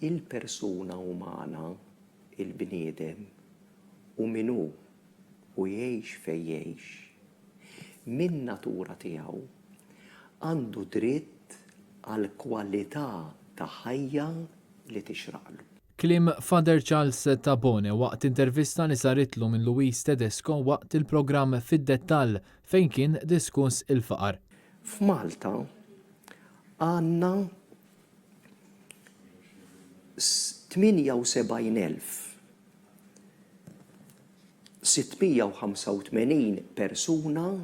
Il-persuna umana, il-bniedem, u minnu u jgħix fejn jgħix, min natura tiegħu għandu dritt għal kwalità ta' ħajja li tixraqlu. Kliem Father Charles Tabone waqt intervista li saritlu minn Luis Tedesco waqt il-programm Fid-Dettall fejn kien diskuss il-faqar. F'Malta għandna 78,685 persuna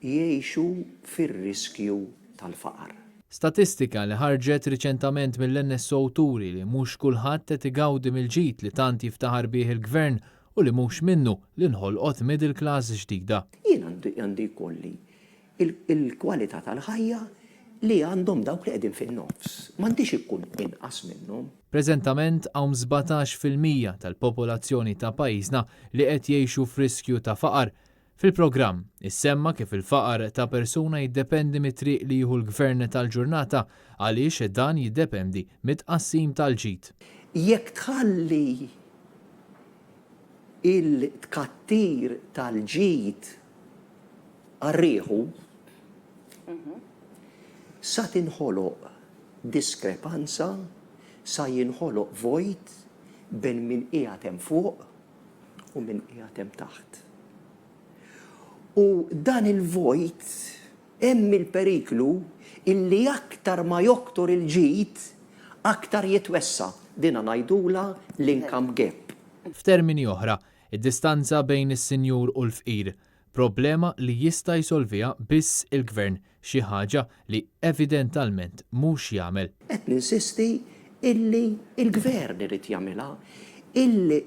jgħixu fir-riskju tal-faqar. Statistika li ħarġet riċentament mill-NSO turi li mhux kulħadd qed igawdi mill-ġid li tant jiftaħar bih il-Gvern u li mhux minnu li nħolqot middle class ġdida. Jien għandi jkolli il-kwalità tal-ħajja li għandhom dawk li qegħdin fin-nofs. M'għandix ikun inqas minnhom. Preżentament hawn 17% tal-popolazzjoni ta' pajjiżna li qed jgħixu f'riskju ta' faqar. Fil-programm issemma kif il-faqar ta' persuna jiddependi mit-triq li jieħu l-Gvern tal-ġurnata għaliex dan jiddependi mit-tqassim tal-ġid. Jekk tħalli il-tkattir tal-ġid għarrieħu, sa tinħoloq diskrepanza, sa jinħoloq vojt bejn min qiegħed hemm fuq u min qiegħed hemm taħt. U dan il-vojt hemm il-periklu illi aktar ma joktor il-ġid aktar jitwessa dina ngħidula l-income gap. F'termini oħra, id-distanza bejn is-sinjur u l-fqir, problema li jista' jsolviha biss il-Gvern, xi ħaġa li evidentalment mhux jagħmel. Qed ninsisti illi il-Gvern irid jagħmilha, illi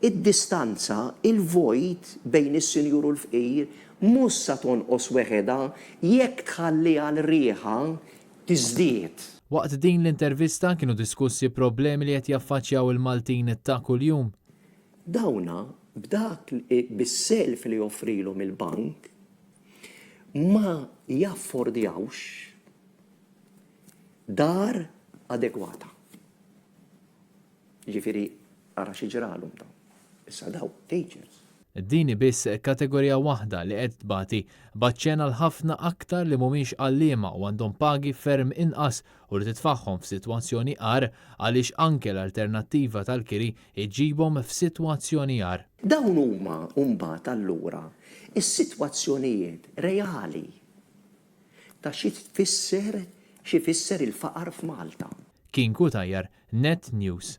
id-distanza, il-vojt bejn is-sinjur u l-fqir mhux sa tonqos weħeda jekk tħalliha l-rieħa tiżdied. Waqt din l-intervista kienu diskussi problemi li qed jaffaċċjaw il-Maltin ta' kuljum. Dawna b'dak bis-self li joffrilhom il-bank ma jaffordjawx dar adegwata. Ġifieri ara xi ġralhom dawn. Issa daw teachers. Dini biss kategorija waħda li qed tbagħti baċċena l-ħafna aktar li mhumiex għalliema u għandhom pagi ferm inqas u li titfaħħom f'sitwazzjoni għar għaliex anke l-alternattiva tal-kiri iġibhom f'sitwazzjoni għar. Dawn huma mbagħad allura is-sitwazzjonijiet reali ta' xi tfisser il-faqar f'Malta. Kien Kutajjar, Net News.